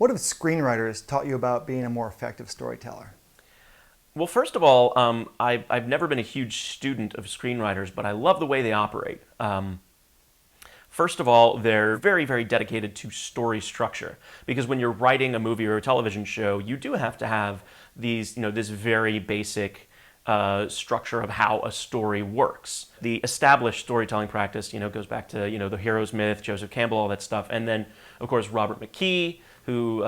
What have screenwriters taught you about being a more effective storyteller? Well, first of all, I've never been a huge student of screenwriters, but I love the way they operate. First of all, they're very, very dedicated to story structure because when you're writing a movie or a television show, you do have to have this very basic structure of how a story works. The established storytelling practice, goes back to, the hero's myth, Joseph Campbell, all that stuff. And then, of course, Robert McKee, who,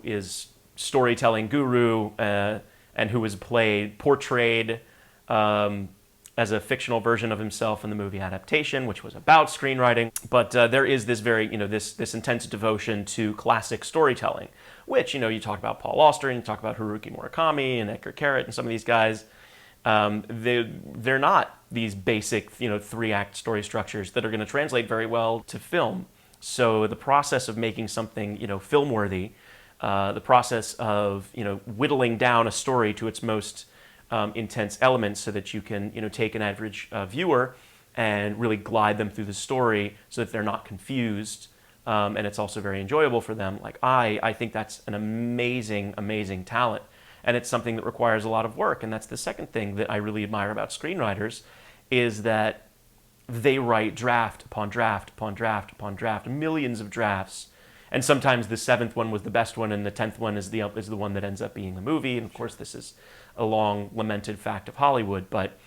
is storytelling guru and who was portrayed as a fictional version of himself in the movie adaptation, which was about screenwriting. But there is this very, this intense devotion to classic storytelling, which, you talk about Paul Auster and you talk about Haruki Murakami and Edgar Carrot and some of these guys. They're not these basic, three-act story structures that are going to translate very well to film. So the process of making something, film-worthy, the process of, whittling down a story to its most intense elements so that you can, take an average viewer and really glide them through the story so that they're not confused. And it's also very enjoyable for them. Like I think that's an amazing, amazing talent. And it's something that requires a lot of work. And that's the second thing that I really admire about screenwriters is that they write draft upon draft upon draft upon draft, millions of drafts. And sometimes the seventh one was the best one, and the 10th one is the one that ends up being the movie. And of course, this is a long lamented fact of Hollywood. But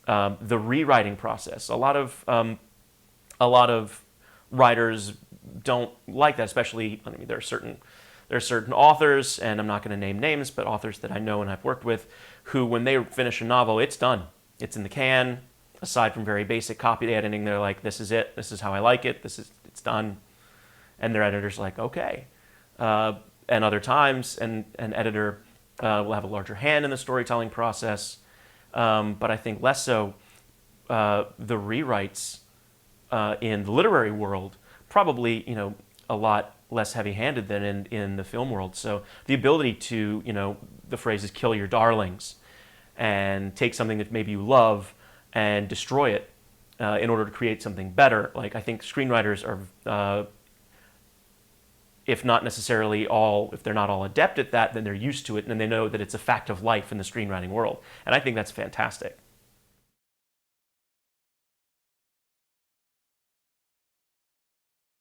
the rewriting process, a lot of writers don't like that. Especially, there are certain authors, and I'm not going to name names, but authors that I know and I've worked with, who when they finish a novel, it's done, it's in the can. Aside from very basic copy editing, they're like, "This is it. This is how I like it. It's done." And their editor's like, okay. And other times, an editor will have a larger hand in the storytelling process. But I think less so the rewrites in the literary world, probably, a lot less heavy-handed than in the film world. So the ability to, the phrase is kill your darlings and take something that maybe you love and destroy it in order to create something better. Like I think screenwriters are if not necessarily if they're not all adept at that, then they're used to it and they know that it's a fact of life in the screenwriting world. And I think that's fantastic.